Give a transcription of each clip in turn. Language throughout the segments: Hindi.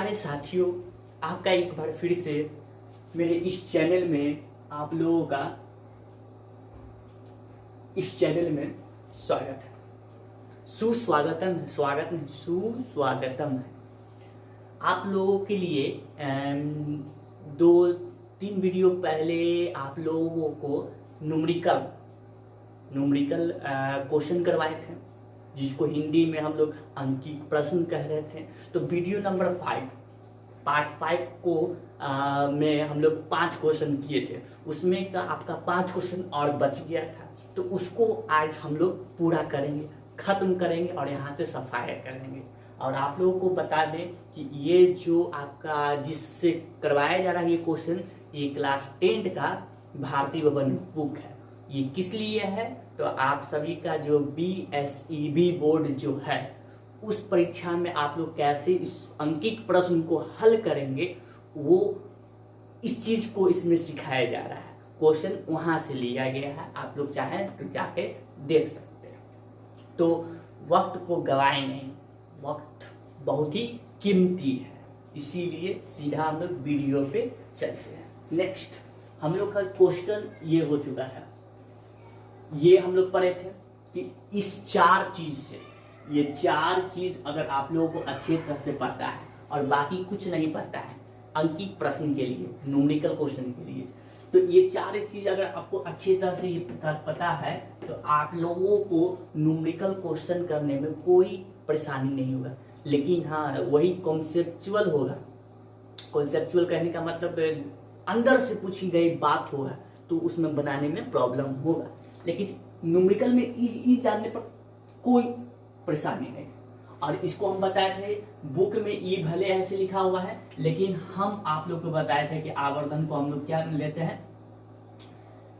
प्यारे साथियों, आपका एक बार फिर से मेरे इस चैनल में आप लोगों का इस चैनल में स्वागत है। सुस्वागतम है, स्वागत नहीं, सुस्वागतम है। आप लोगों के लिए 2-3 वीडियो पहले आप लोगों को न्यूमेरिकल क्वेश्चन करवाए थे, जिसको हिंदी में हम लोग अंकित प्रश्न कह रहे थे। तो वीडियो नंबर 5 पार्ट 5 को में हम लोग 5 क्वेश्चन किए थे। उसमें का आपका 5 क्वेश्चन और बच गया था, तो उसको आज हम लोग पूरा करेंगे, खत्म करेंगे और यहाँ से सफाया करेंगे। और आप लोगों को बता दें कि ये जो आपका जिससे करवाया जा रहा है ये क्वेश्चन, ये क्लास 10 का भारतीय भवन बुक है। ये किस लिए है? तो आप सभी का जो BSEB बोर्ड जो है, उस परीक्षा में आप लोग कैसे इस अंकित प्रश्न को हल करेंगे, वो इस चीज को इसमें सिखाया जा रहा है। क्वेश्चन वहां से लिया गया है, आप लोग चाहें तो जाके देख सकते हैं। तो वक्त को गवाए नहीं, वक्त बहुत ही कीमती है, इसीलिए सीधा हम लोग वीडियो पे चलते हैं। नेक्स्ट हम लोग का क्वेश्चन ये हो चुका है। ये हम लोग पढ़े थे कि इस 4 चीज से, ये 4 चीज अगर आप लोगों को अच्छी तरह से पता है और बाकी कुछ नहीं पता है अंकित प्रश्न के लिए, न्यूमेरिकल क्वेश्चन के लिए, तो ये 4 चीज अगर आपको अच्छी तरह से ये पता है तो आप लोगों को न्यूमेरिकल क्वेश्चन करने में कोई परेशानी नहीं होगा। लेकिन हाँ, वही कॉन्सेप्चुअल होगा। कॉन्सेप्चुअल कहने का मतलब अंदर से पूछी गई बात होगा, तो उसमें बनाने में प्रॉब्लम होगा। लेकिन न्यूमेरिकल में ई जानने पर कोई परेशानी नहीं। और इसको हम बताए थे, बुक में ई भले ऐसे लिखा हुआ है, लेकिन हम आप लोग को बताए थे कि आवर्धन को हम लोग क्या लेते हैं,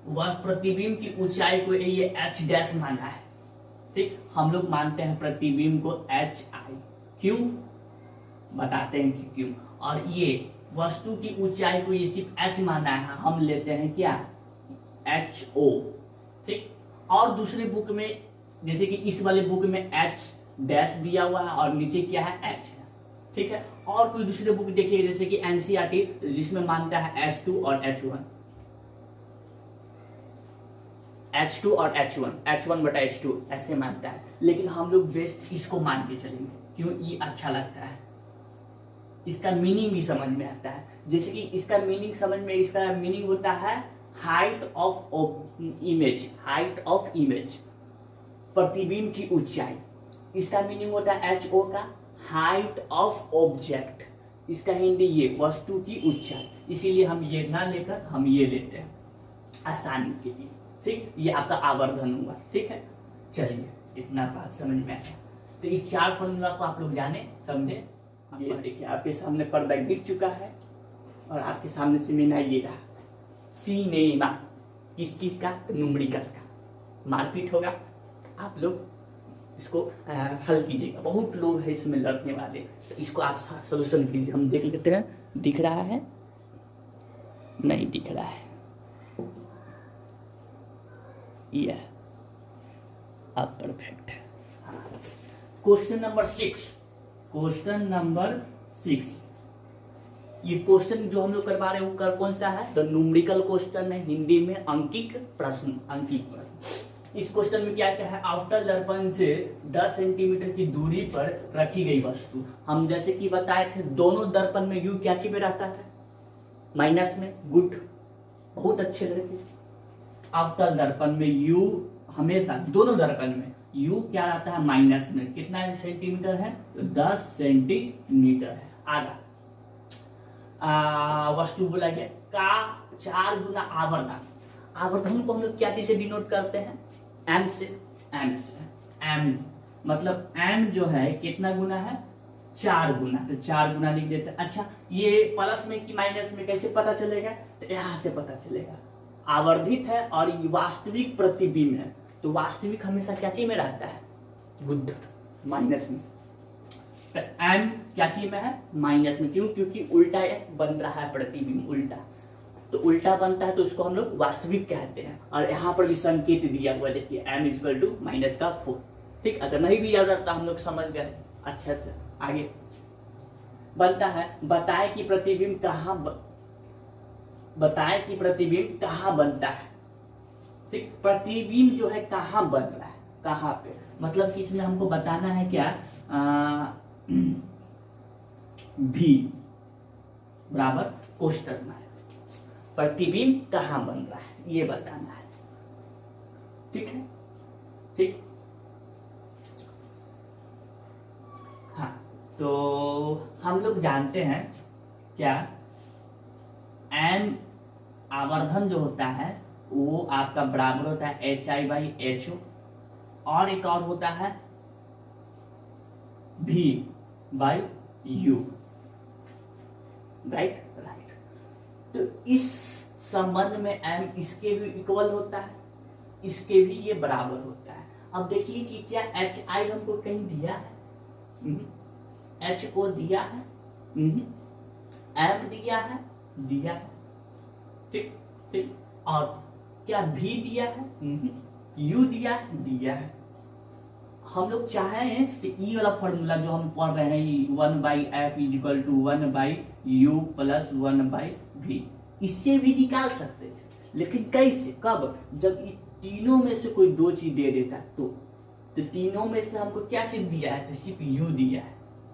वह प्रतिबिंब की ऊंचाई को ये h डैश माना है। ठीक, हम लोग मानते हैं प्रतिबिंब को HI। क्यों बताते हैं कि क्यों। और ये वस्तु की ऊंचाई को ये सिर्फ h माना है, हम लेते हैं क्या, HO। ठीक, और दूसरे बुक में जैसे कि इस वाले बुक में H डैश दिया हुआ है और नीचे क्या है, H है। ठीक है, और कोई दूसरे बुक देखिए जैसे कि NCERT, जिसमें मानता है H2 और H1, H2 और H1 बटा H2 ऐसे मानता है। लेकिन हम लोग बेस्ट इसको मान के चलेंगे, क्यों, ये अच्छा लगता है, इसका मीनिंग भी समझ में आता है। जैसे कि इसका मीनिंग होता है हाइट ऑफ इमेज, प्रतिबिंब की ऊंचाई। इसका मीनिंग होता है HO का हाइट ऑफ ऑब्जेक्ट, इसका हिंदी ये वस्तु की ऊंचाई। इसीलिए हम ये ना लेकर हम ये लेते हैं आसानी के लिए। ठीक, ये आपका आवर्धन हुआ। ठीक है, चलिए इतना बात समझ में आया। तो इस 4 फॉर्मूला को आप लोग जाने समझे। ये देखिए आपके सामने पर्दा गिर चुका है और आपके सामने से मेना ये रहा, सिनेमा। किस चीज का, न्यूमेरिकल का। मारपीट होगा, आप लोग इसको हल कीजिएगा। बहुत लोग हैं इसमें लड़ने वाले, तो इसको आप सोल्यूशन कीजिए। हम देख लेते हैं, दिख रहा है, नहीं दिख रहा है, ये अब परफेक्ट है। Question number 6। ये क्वेश्चन जो हम लोग करवा रहे हैं वो कौन सा है, तो न्यूमेरिकल क्वेश्चन है, हिंदी में अंकित प्रश्न। इस क्वेश्चन में क्या है, अवतल दर्पण से 10 सेंटीमीटर की दूरी पर रखी गई वस्तु। हम जैसे कि बताए थे, दोनों दर्पण में U क्या चीज में रहता था, माइनस में। गुड, बहुत अच्छे लड़के। अवतल दर्पण में U हमेशा, दोनों दर्पण में U क्या रहता है, माइनस में। कितना सेंटीमीटर है, तो 10 सेंटीमीटर है, आधा। वस्तु बोला गया का 4 गुना आवर्धन। आवर्धन को हम लोग क्या चीज से डिनोट करते हैं, M से। M मतलब M जो है कितना गुना है, 4 गुना, तो 4 गुना लिख देते हैं। अच्छा, ये प्लस में कि माइनस में कैसे पता चलेगा, तो यहाँ से पता चलेगा। आवर्धित है और ये वास्तविक प्रतिबिंब है, तो वास्तविक हमेशा क्या चीज में रहता है, गुड, माइनस में। तो M क्या चीज में है, माइनस में। क्यों, क्योंकि उल्टा बन रहा है प्रतिबिंब, उल्टा, तो उल्टा बनता है तो उसको हम लोग वास्तविक कहते हैं। और यहाँ पर भी संकेत दिया हुआ देखिए, M -4। ठीक, अगर नहीं भी याद रहता हम लोग समझ गए अच्छे से। आगे बनता है बताए कि प्रतिबिंब कहाँ बनता है। ठीक, प्रतिबिंब जो है कहाँ बन रहा है, कहाँ पे, मतलब कि इसमें हमको बताना है क्या, भी बराबर कोष्टक में प्रतिबिंब कहाँ बन रहा है ये बताना है। ठीक है, ठीक। हाँ, तो हम लोग जानते हैं क्या, एम आवर्धन जो होता है वो आपका बराबर होता है HI/HO, और एक और होता है V/U, राइट। तो इस संबंध में एम इसके भी इक्वल होता है, इसके भी ये बराबर होता है। अब देखिए कि क्या HI हमको कहीं दिया है, HO दिया है, M दिया है, ठीक ठीक, और क्या V दिया है, U दिया है। हम लोग चाहें तो ई वाला फॉर्मूला जो हम पढ़ रहे हैं 1/F = 1/U + 1/V, इससे भी निकाल सकते थे, लेकिन कैसे, कब, जब इस तीनों में से कोई दो चीज दे देता तो तीनों में से हमको क्या सिर्फ दिया है, तो सिर्फ U दिया है,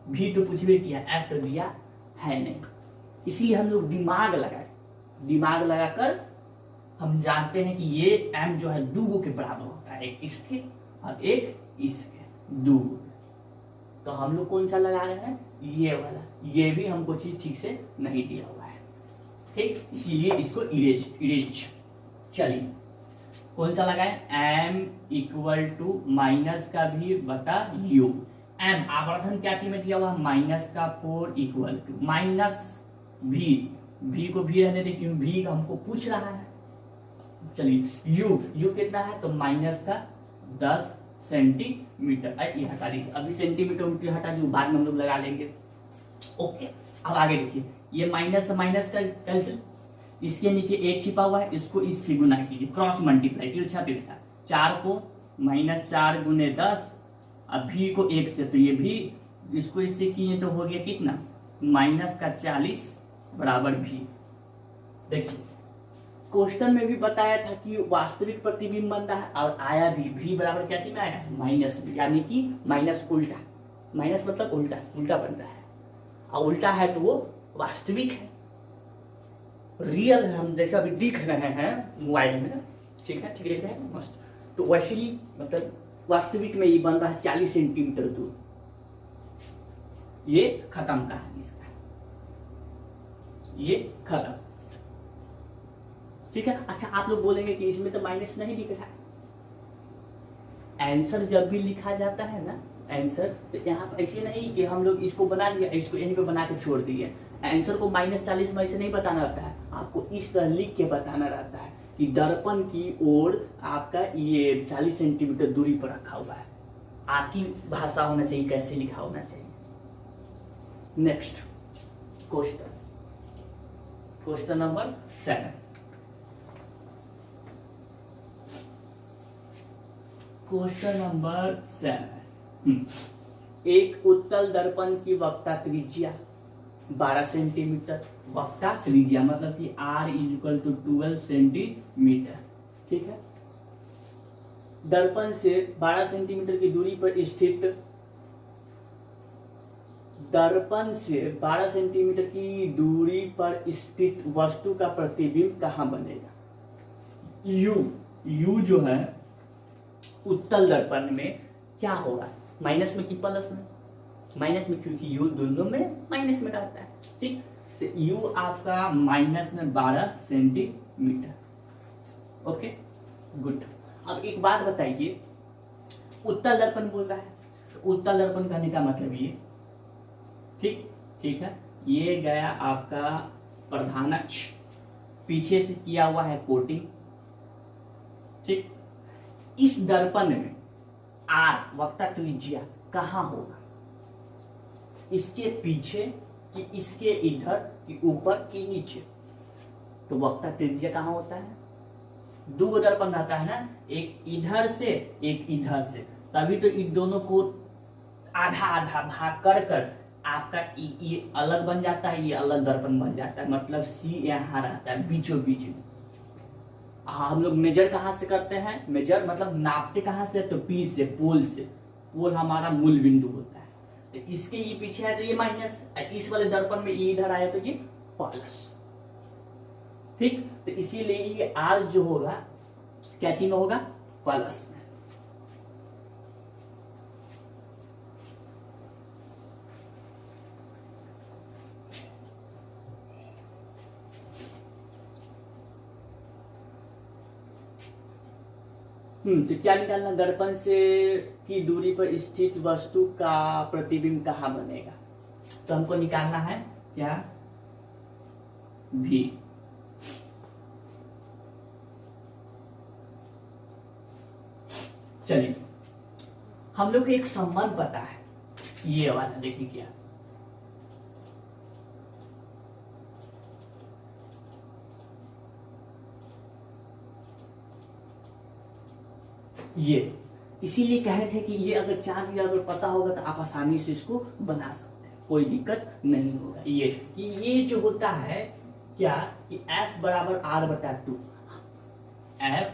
V तो कुछ भी किया, F तो दिया है नहीं। इसलिए हम लोग दिमाग लगाकर हम जानते हैं कि ये M जो है दो के बराबर होता है, एक इसके और एक इसके, दो। तो हम लोग कौन सा लगा रहे हैं, ये वाला, ये भी हमको चीज ठीक से नहीं दिया हुआ है, ठीक, इसीलिए इसको इरेज। चलिए कौन सा लगाए, M = माइनस का V बटा U। M आवर्धन क्या चीज में दिया हुआ, -4 = -V को भी रहने दे क्यों, V हमको पूछ रहा है। चलिए U कितना है, तो -10 सेंटीमीटर, ये हटा दीजिए, अभी सेंटीमीटर हटा दीजिए, बाद में हम लोग लगा लेंगे। ओके, अब आगे देखिए, ये माइनस से माइनस का कैंसिल, इसके नीचे एक छिपा हुआ है, इसको इससे गुना कीजिए, क्रॉस मल्टीप्लाई, तिरछा 4 को -4 × 10, अब भी को 1 से, तो ये भी इसको इससे किए तो हो गया कितना, -40 = भी। देखिए क्वेश्चन में भी बताया था कि वास्तविक प्रतिबिंब बन रहा है, और आया भी बराबर क्या चीज में आया, माइनस, यानी कि माइनस उल्टा, माइनस मतलब उल्टा बन रहा है, और उल्टा है तो वो वास्तविक है, रियल है, हम जैसा अभी दिख रहे हैं मोबाइल में, ठीक है, ठीक रहते हैं मस्त। तो वैसे ही मतलब वास्तविक में ये बन रहा है 40 सेंटीमीटर दूर। ये खत्म का है इसका, ये खत्म, ठीक है। अच्छा, आप लोग बोलेंगे कि इसमें तो माइनस नहीं दिख रहा है। आंसर जब भी लिखा जाता है ना, आंसर, तो यहाँ पर ऐसे नहीं कि हम लोग इसको बना लिया, इसको यहीं पे बना के छोड़ दिए। आंसर को -40 में ऐसे नहीं बताना रहता है, आपको इस तरह लिख के बताना रहता है कि दर्पण की ओर आपका ये 40 सेंटीमीटर दूरी पर रखा हुआ है। आपकी भाषा होना चाहिए, कैसे लिखा होना चाहिए। Next question number 7। Question number 7, एक उत्तल दर्पण की वक्ता त्रिज्या 12 सेंटीमीटर, वक्ता त्रिज्या मतलब कि R = 12 सेंटीमीटर, ठीक है। दर्पण से 12 सेंटीमीटर की दूरी पर स्थित, दर्पण से 12 सेंटीमीटर की दूरी पर स्थित वस्तु का प्रतिबिंब कहाँ बनेगा। U जो है उत्तल दर्पण में क्या होगा, माइनस में कि प्लस में, माइनस में, क्योंकि U दोनों में माइनस में रहता है, ठीक। तो U आपका माइनस में 12 सेंटीमीटर, ओके गुड। अब एक बात बताइए, उत्तल दर्पण बोल रहा है, तो उत्तल दर्पण कहने का मतलब ये, ठीक है, ये गया आपका प्रधान अक्ष, पीछे से किया हुआ है कोटिंग, ठीक। इस दर्पण में R वक्ता त्रिज्या कहाँ होगा, इसके पीछे कि इसके इधर कि ऊपर कि नीचे, तो वक्ता त्रिज्या कहाँ होता है, दो दर्पण रहता है ना, एक इधर से एक इधर से, तभी तो इन दोनों को आधा आधा भाग कर आपका ये अलग बन जाता है, ये अलग दर्पण बन जाता है, मतलब सी यहाँ रहता है बीचों बीच में। हम लोग मेजर कहाँ से करते हैं, मेजर मतलब नापते कहाँ से, तो पी से, पोल से। पोल हमारा मूल बिंदु होता है, तो इसके ये पीछे है तो ये माइनस, इस वाले दर्पण में ये इधर आया तो ये प्लस। ठीक, तो इसीलिए ये आर जो होगा क्या चीज में होगा, प्लस में। तो क्या निकालना, दर्पण से की दूरी पर स्थित वस्तु का प्रतिबिंब कहाँ बनेगा, तो हमको निकालना है क्या, भी। चलिए हम लोग को एक संबंध पता है, ये वाला देखिए क्या, ये इसीलिए कहे थे कि ये अगर चार चीज अगर पता होगा तो आप आसानी से इसको बना सकते हैं, कोई दिक्कत नहीं होगा। ये जो होता है क्या कि F बराबर R/2, F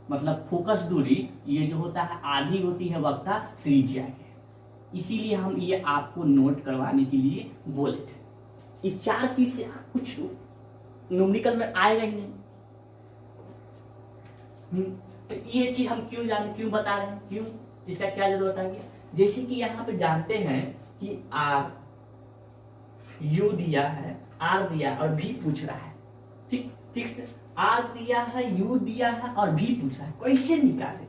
मतलब फोकस दूरी, ये जो होता है आधी होती है वक्ता त्रिज्या के, इसीलिए हम ये आपको नोट करवाने के लिए बोले थे। इस चार चीज से कुछ न्यूमेरिकल में आएगा ही नहीं। तो ये चीज हम क्यों बता रहे हैं, क्यों, इसका क्या जरूरत है, जैसे कि यहाँ पे जानते हैं कि R U दिया है, R दिया और भी पूछ रहा है, ठीक से, R दिया है, U दिया है और भी पूछा है, कैसे निकाले।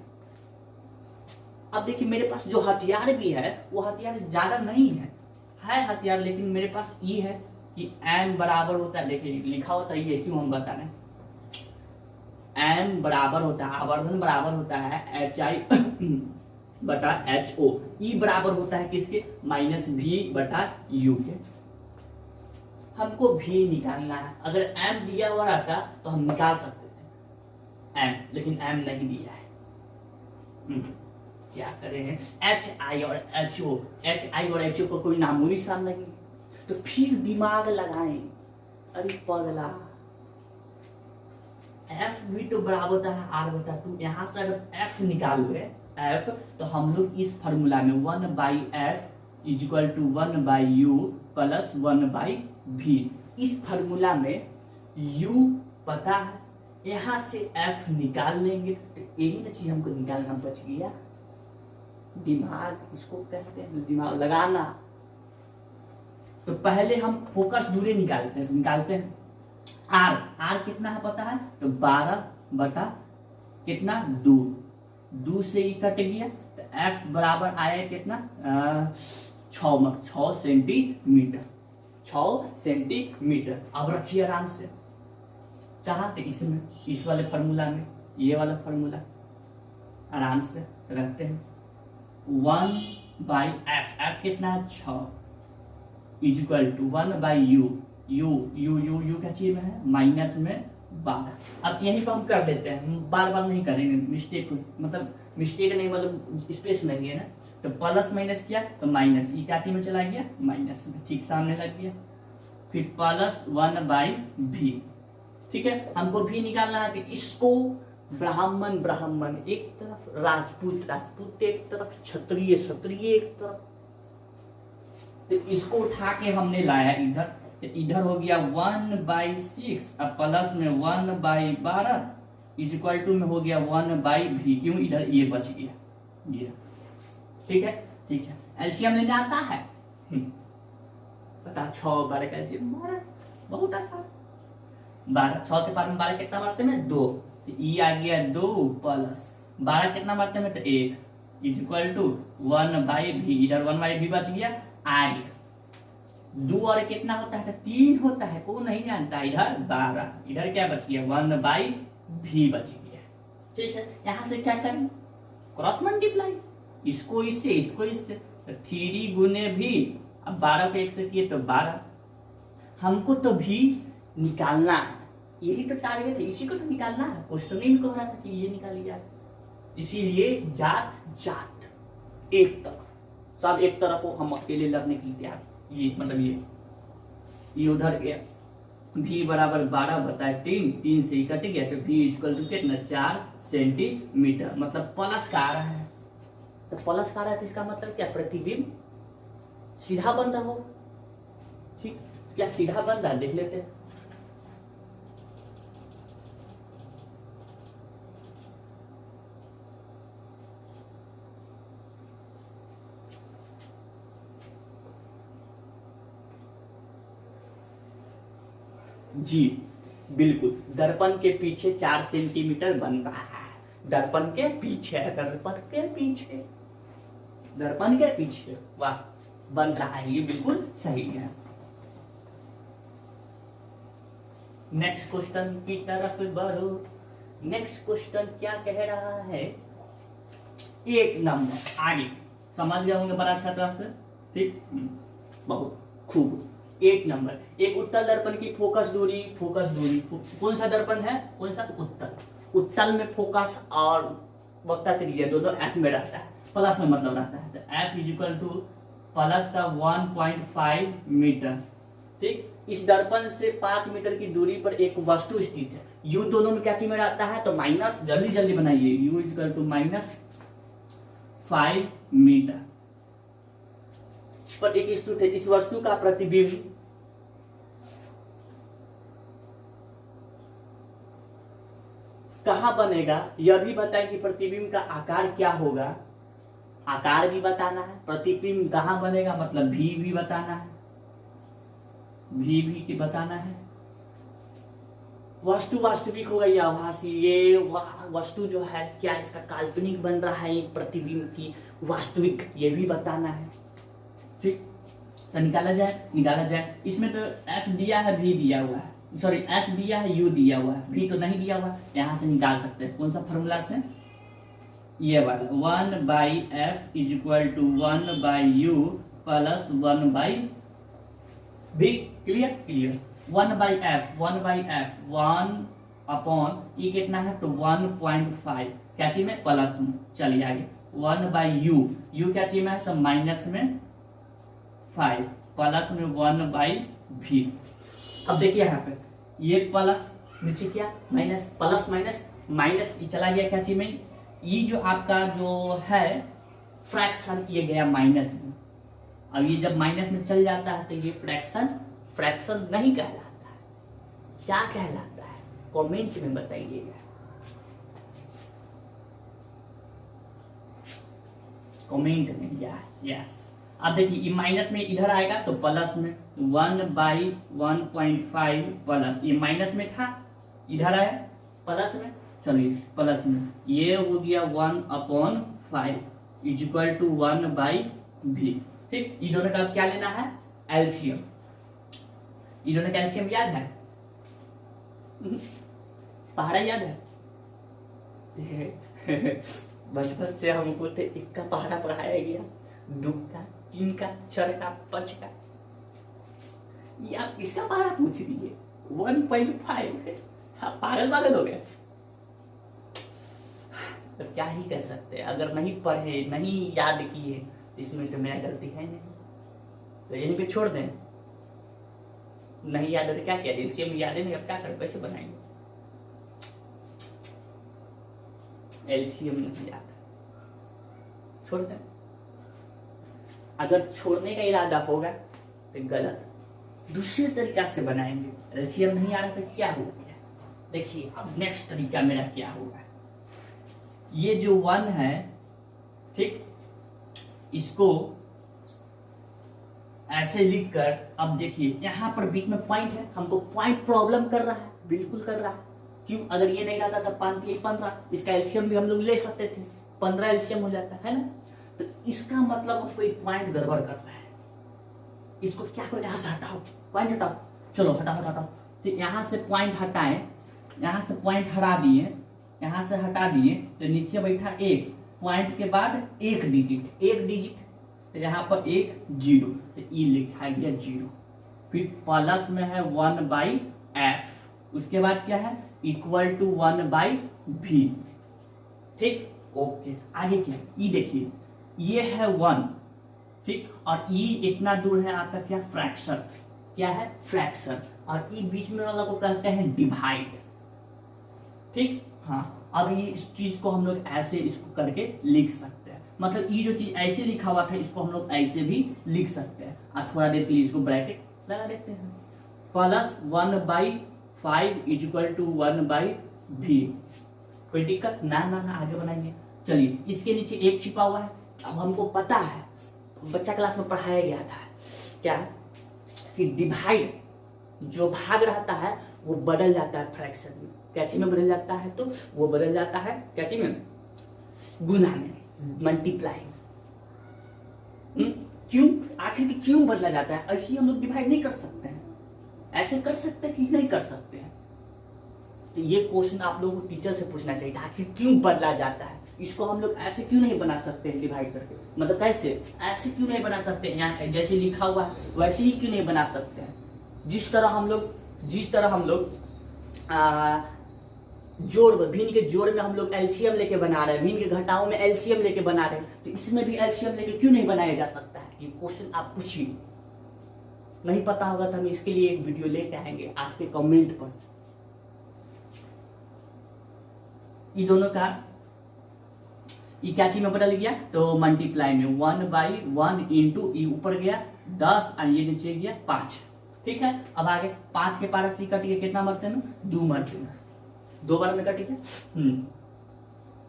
अब देखिए मेरे पास जो हथियार भी है वो हथियार ज्यादा नहीं है हथियार, लेकिन मेरे पास ये है कि M बराबर होता है, देखिए लिखा होता है, ये क्यों हम बता रहे हैं, M बराबर होता है, आवर्धन बराबर होता है HI बटा HO, E बराबर होता है किसके, -V/U के। हमको V निकालना है, अगर M दिया हुआ रहता तो हम निकाल सकते थे M, लेकिन M नहीं दिया है। क्या करें, HI और HO को कोई नामो निशान नहीं, तो फिर दिमाग लगाएं, अरे पगला, F भी तो बराबर होता है R/2, यहाँ से अगर F निकालोगे F, तो हम लोग इस फॉर्मूला में 1/F = 1/U + 1/V, इस फॉर्मूला में U पता है, यहाँ से F निकाल लेंगे, तो यही ना चीज हमको निकालना बच गया। दिमाग इसको कहते हैं, दिमाग लगाना। तो पहले हम फोकस दूरी निकालते हैं, R कितना है पता है, तो 12 कितना 2 से ही कट गया, तो F बराबर आया कितना 6 सेंटीमीटर। अब रखिए आराम से, कहाँ, तो इसमें, इस वाले फॉर्मूला में, ये वाला फॉर्मूला आराम से रखते हैं। 1/F, F कितना है 6 = 1/U, U क्या चीज में है, माइनस में 12। अब यहीं पर हम कर देते हैं, हम बार बार नहीं करेंगे, मिस्टेक नहीं, मतलब स्पेस नहीं है ना, तो प्लस माइनस किया तो माइनस, ये क्या चीज में चला गया, माइनस में, ठीक सामने लग गया, फिर + 1/V। ठीक है, हमको भी निकालना है, कि इसको ब्राह्मण एक तरफ, राजपूत एक तरफ, क्षत्रिय एक तरफ, तो इसको उठा के हमने लाया इधर, इधर हो गया 1/6, अब प्लस में 1/12 = में हो गया 1/V, क्यों, इधर ये बच गया, ये ठीक है। एलसीएम लेने आता है, बता 6 12 का एलसीएम, बहुत आसान, 12 6 के पार में 12 कितना मारते हैं, 2, तो ये आ गया 2 + 12 कितना मारते हैं, तो 1 = 1/V, इधर 1/V बच गया, आ गया 2 और कितना होता है, 3 होता है, वो नहीं जानता, इधर 12, इधर क्या बच गया, 1/V बच गया। ठीक है, यहां से क्या करें, क्रॉस मल्टीप्लाई, इसको इससे, तो 3 गुने भी, अब 12 को 1 से किए तो 12, हमको तो भी निकालना है, यही तो टारगेट है, इसी को तो निकालना है। क्वेश्चन में कह रहा था कि ये निकालिए, इसीलिए जात एक तरफ, सब एक तरफ हो, हम अकेले लड़ने के लिए तैयार। ये मतलब ये उधर गया, v बराबर 12/3, 3 से ही कट गया, तो v इक्वल टू कितना 4 सेंटीमीटर, मतलब प्लस का आ रहा है। तो प्लस का आ रहा है तो इसका मतलब क्या, प्रतिबिंब सीधा बन रहा हो। ठीक, क्या सीधा बन रहा है देख लेते हैं। जी बिल्कुल, दर्पण के पीछे 4 सेंटीमीटर बन रहा है। दर्पण के पीछे, दर्पण के पीछे, दर्पण के पीछे, वाह, बन रहा है, ये बिल्कुल सही है। नेक्स्ट क्वेश्चन की तरफ बढ़ो। नेक्स्ट क्वेश्चन क्या कह रहा है, 1 नंबर, आगे समझ गए होंगे बड़ा अच्छा तरह से। ठीक, बहुत खूब। 1 नंबर, एक उत्तल दर्पण की फोकस दूरी, कौन सा दर्पण है, कौन सा, उत्तल। उत्तल में फोकस और वक्ता त्रिज्या दोनों एफ में रहता है, प्लस में मतलब रहता है, तो F is equal two plus का 1.5 मीटर। ठीक, इस दर्पण से 5 मीटर की दूरी पर एक वस्तु स्थित है। यू दोनों में क्या चीज में रहता है, तो माइनस, जल्दी जल्दी बनाइए, u is equal to -5 metre पर एक स्थित है। इस वस्तु का प्रतिबिंब कहाँ बनेगा, यह भी बताएं कि प्रतिबिंब का आकार क्या होगा। आकार भी बताना है, प्रतिबिंब कहाँ बनेगा मतलब भी बताना है, भी की बताना है। वस्तु वास्तविक होगा या आभासी, ये वस्तु जो है क्या इसका काल्पनिक बन रहा है, प्रतिबिंब की वास्तविक, ये भी बताना है। ठीक, तो निकाला जाए। इसमें तो एफ दिया है, भी दिया हुआ है, सॉरी एफ दिया है, यू दिया हुआ है, भी तो नहीं दिया हुआ है। यहां से निकाल सकते हैं, कौन सा फॉर्मूला से, ये वाला 1/f is equal to 1/u plus 1/v। Clear 1/f 1 ई कितना है, तो 1.5 क्या चीज में, प्लस में। चलिए आगे 1/u, यू क्या चीज में है, तो माइनस में 5 प्लस में 1/v। अब देखिए यहाँ पे ये प्लस, नीचे क्या माइनस, प्लस माइनस ये चला गया क्या चीज में, ये जो आपका जो है फ्रैक्शन, ये गया माइनस में। अब ये जब माइनस में चल जाता है तो ये फ्रैक्शन नहीं कहलाता है, क्या कहलाता है, कमेंट में बताइएगा, कमेंट में। यस अब देखिए ये माइनस में इधर आएगा तो प्लस में 1/1.5 प्लस, ये माइनस में था इधर आया प्लस में, चलिए प्लस में, ये हो गया 1/5 इज इक्वल टू 1/v। ठीक, ये दोनों का क्या लेना है, एलसीएम। ये दोनों का एलसीएम याद है, पहाड़ा याद है बचपन से हमको तो 1 का पहाड़ा पढ़ाया गया, 2 का, 3 का, 4 का, 5 का, ये आप किसका पहाड़ा पूछ दीजिए, 1.5 पागल हो गया। तो क्या ही कह सकते हैं, अगर नहीं पढ़े, नहीं याद किए तो इसमें तो मेरा गलती है नहीं, तो यहीं पे छोड़ दें। नहीं याद है तो क्या किया, एलसीएम याद है नहीं, अब क्या कर, कैसे बनाएंगे, एलसीएम नहीं याद, छोड़ दें। अगर छोड़ने का इरादा होगा तो गलत, दूसरे तरीका से बनाएंगे। एलसीएम नहीं आ रहा तो क्या हो गया, देखिए अब नेक्स्ट तरीका मेरा क्या होगा, ये जो 1 है, ठीक, इसको ऐसे लिखकर, अब देखिए यहां पर बीच में पॉइंट है, हमको पॉइंट प्रॉब्लम कर रहा है, बिल्कुल कर रहा है। क्यों, अगर ये नहीं रहता था 15, इसका एलसीएम भी हम लोग ले सकते थे, 15 एलसीएम हो जाता है ना। तो इसका मतलब हमको एक पॉइंट गड़बड़ कर रहा है, इसको क्या करें, यहां से हटाओ, पॉइंट हटाओ, चलो हटाओ। तो यहां से पॉइंट हटाएं, यहां से पॉइंट हटा दिए, यहां से हटा दिए, तो नीचे बैठा 1 पॉइंट के बाद 1 डिजिट, तो यहाँ पर 1 0, तो ई लिखा गया 0। फिर प्लस में है 1/f, उसके बाद क्या है, इक्वल टू 1/v। ठीक, ओके, आगे क्या, ई देखिए, ये है 1, ठीक। और ई इतना दूर है आपका क्या, फ्रैक्शन, क्या है, फ्रैक्शन। और ई बीच में वाला को कहते हैं डिवाइड, ठीक। हाँ, अब ये इस चीज को हम लोग ऐसे इसको करके लिख सकते हैं, मतलब ये जो चीज ऐसे लिखा हुआ था इसको हम लोग ऐसे भी लिख सकते हैं। और थोड़ा देर के लिए इसको ब्रैकेट लगा देते हैं, plus 1/5 is equal to 1/v। कोई दिक्कत ना ना ना, आगे बनाइए। चलिए, इसके नीचे एक छिपा हुआ है। अब हमको पता है, बच्चा क्लास में पढ़ाया गया था क्या, कि डिवाइड जो भाग रहता है वो बदल जाता है फ्रैक्शन में। क्या चीज में बदल जाता है, तो वो बदल जाता है क्या चीज में, गुना में, मल्टीप्लाई। क्यों, आखिर की क्यों बदला जाता है, ऐसे हम लोग डिवाइड नहीं कर सकते हैं, ऐसे कर सकते हैं कि नहीं कर सकते हैं। तो ये क्वेश्चन आप लोगों को टीचर से पूछना चाहिए, आखिर क्यों बदला जाता है, इसको हम लोग ऐसे क्यों नहीं बना सकते हैं डिवाइड करके, मतलब कैसे, ऐसे क्यों नहीं बना सकते हैं, यहाँ जैसे लिखा हुआ है वैसे ही क्यों नहीं बना सकते हैं। जिस तरह हम लोग जोड़, भिन्न के जोड़ में हम लोग एलसीएम लेके बना रहे हैं, भिन्न के घटाओं में एलसीएम लेके बना रहे हैं, तो इसमें भी एलसीएम लेके क्यों नहीं बनाया जा सकता है। ये क्वेश्चन आप पूछिए, नहीं पता होगा तो हम इसके लिए एक वीडियो लेके आएंगे आपके कमेंट पर। ये दोनों का ये क्या चीज में बदल गया, तो मल्टीप्लाई में 1/1 इंटू ई ऊपर गया 10 और ये नीचे गया 5, ठीक है। अब आगे 5 के पारा सी कट गया, कितना मरते में, 2 मरते में, 2 बार में कट गया,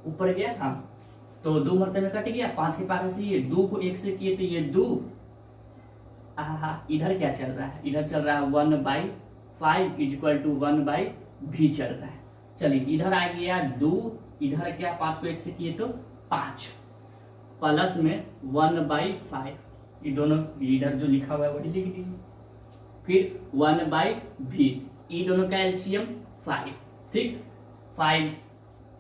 ऊपर गया, हाँ, तो 2 मरते में कट गया। 5 के पारा से ये 2 को 1 से किए तो ये 2, इधर क्या चल रहा है, इधर चल रहा है 1/5 इज इक्वल टू 1/v चल रहा है। चलिए, इधर आ गया 2, इधर क्या 5 को 1 से किए तो 5, प्लस में 1/5, ये दोनों इधर जो लिखा हुआ है वही लिख दीजिए, फिर 1/v, ये दोनों का एलसीएम 5, ठीक। 5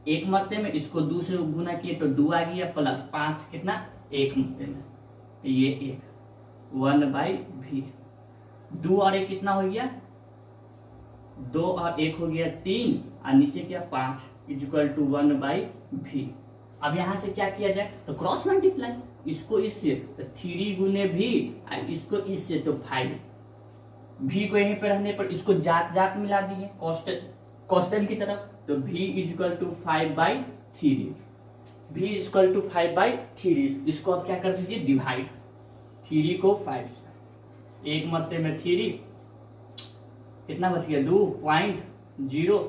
एक मरते में, इसको 2 से गुना किए तो 2 आ गया, प्लस 5 कितना, 1 मरते में, तो ये 1 1/v, 2 और 1 कितना हो गया, 2 और 1 हो गया 3, और नीचे क्या 5 इज इक्वल टू 1/v। अब यहां से क्या किया जाए, तो क्रॉस मल्टीप्लाई, इसको इससे तो 3 गुने भी, और इसको इससे तो 5, v को यहीं पे रहने पर इसको जात जात मिला दिए कॉन्स्टेंट की तरफ, तो v is equal to 5/3, v is equal to 5/3। इसको अब क्या कर दीजिए, डिवाइड, 3 को 5 से, 1 मरते में 3, कितना बच गया 2.0,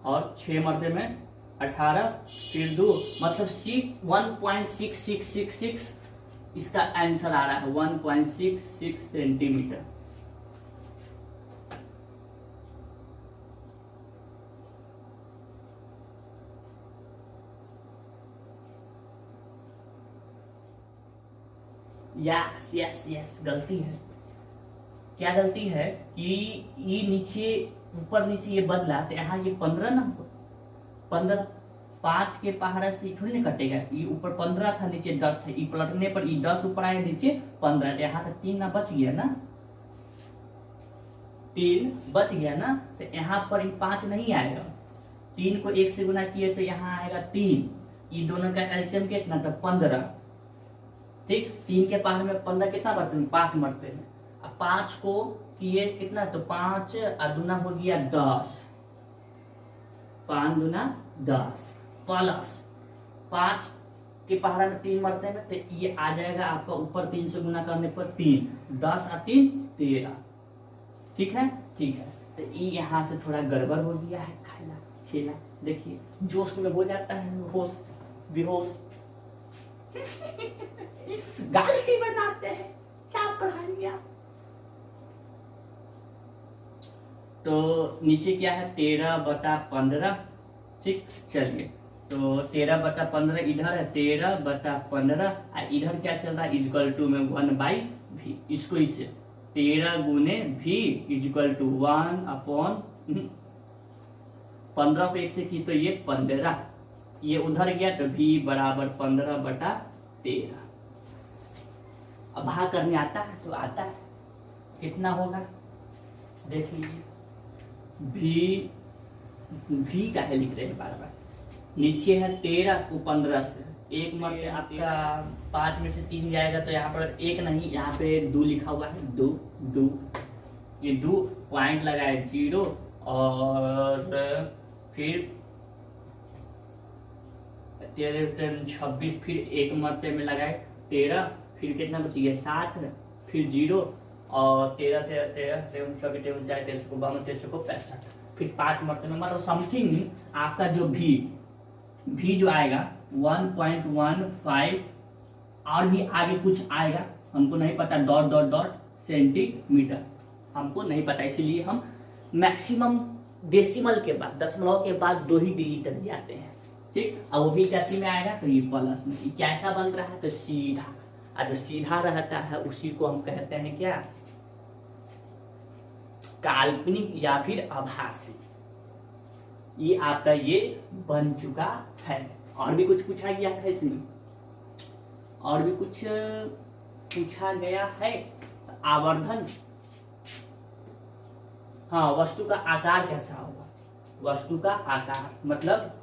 और 6 मरते में 18, फिर 2, मतलब 1.6666 इसका आंसर आ रहा है, 1.66 सेंटीमीटर। यस यस यस, गलती है, क्या गलती है कि ये नीचे ऊपर नीचे ये बदला, तो यहाँ ये 15 ना, 15, 5 के पहाड़ा से थोड़ी ना कटेगा, ये ऊपर 15 था नीचे 10 था, ये पलटने पर ये 10 ऊपर आया नीचे 15, तो यहाँ तक 3 ना बच गया ना, 3 बच गया ना, तो यहाँ पर ये 5 नहीं आएगा, 3 को 1 से गुना किए तो यहाँ आएगा 3, ये दोनों का एलसीएम कितना था 15, ठीक। 3 के पहाड़ में 15 कितना बढ़ते हैं, 5 मरते हैं, अब 5 को किए कितना, तो 5 और दूना हो गया 10, 5 दूना 10, प्लस 5 के पहाड़ा में 3 मरते हैं, तो ये आ जाएगा आपका ऊपर 3 से गुना करने पर 3, 10 और 3 13, ठीक है, ठीक है। तो ये यहाँ से थोड़ा गड़बड़ हो गया है, खाना खेला, देखिए जोश में हो जाता है होश बेहोश गाली बनाते हैं, क्या पढ़ाएंगे आप। तो नीचे क्या है 13/15, ठीक। चलिए, तो 13/15 इधर है, 13/15, और इधर क्या चल रहा है, इक्वल टू में 1/v, इसको इससे 13 गुने v इज इक्वल टू 1/15 को 1 से की तो ये 15, ये उधर गया तो v बराबर 15/13। अब भाग करने आता है तो आता है, कितना होगा देख लीजिए, v का है लिख रहे हैं बार बार, नीचे है 13 को 15 से, एक मरते आपका 5 में से 3 जाएगा तो यहाँ पर 1 नहीं, यहाँ पे 2 लिखा हुआ है, 2 2, ये 2 पॉइंट लगाए 0 और फिर 13 26, फिर 1 मरते में लगाए 13, फिर कितना बच गया 7, फिर 0 और 13 13 13 13 13 जाए 13 को 52 13 को 65, फिर 5 मरते में, मतलब समथिंग आपका जो भी जो आएगा 1.15 और भी आगे कुछ आएगा, हमको नहीं पता, डॉट डॉट डॉट सेंटीमीटर हमको नहीं पता, इसलिए हम मैक्सिमम डेसिमल के बाद, दशमलव के बाद 2 ही डिजिट जाते हैं, ठीक। अब वो भी कैसी में आएगा तो ये प्लस में, ये कैसा बन रहा है तो सीधा, और जो सीधा रहता है उसी को हम कहते हैं क्या, काल्पनिक या फिर आभासी। ये आपका ये बन चुका है। और भी कुछ पूछा गया था इसमें, और भी कुछ पूछा गया है, आवर्धन, हाँ, वस्तु का आकार कैसा होगा, वस्तु का आकार मतलब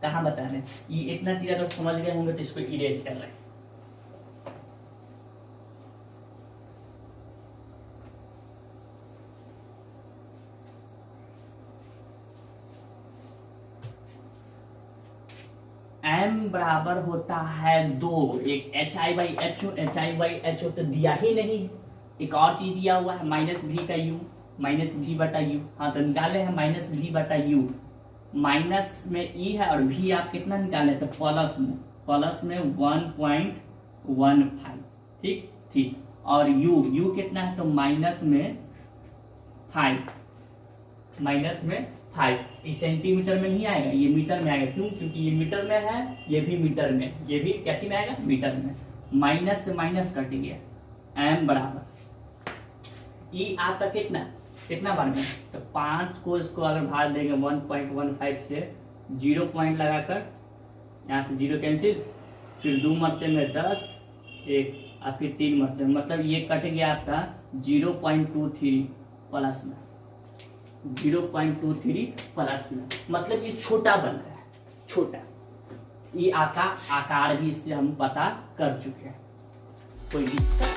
कहाँ बता रहे हैं, ये इतना चीज अगर समझ गए होंगे तो इसको इरेज कर रहे हैं। m बराबर होता है 2, एक HI/HO, HI/HO तो दिया ही नहीं, एक और चीज दिया हुआ है माइनस भी का u, माइनस भी बटा u, हाँ तो निकाले हैं माइनस भी बटा u, माइनस में e है और v आप कितना निकाले तो प्लस में 1.15, ठीक ठीक, और u कितना है तो माइनस में 5, ये सेंटीमीटर में नहीं आएगा, ये मीटर में आएगा, क्यों, क्योंकि ये मीटर में है, ये भी मीटर में, ये भी कैची में आएगा मीटर में, माइनस से माइनस कट गया, m बराबर ई आपका कितना बार में तो 5 को इसको अगर भाग देंगे 1.15 से 0 पॉइंट लगाकर, यहाँ से 0 कैंसिल, फिर 2 मरते में 10, 1 और फिर 3 मरते में, मतलब ये कट गया आपका 0.23 प्लस में, 0.23 प्लस में, मतलब ये छोटा बन रहा है, छोटा, ये आपका आकार भी इससे हम पता कर चुके हैं, कोई दिक्कत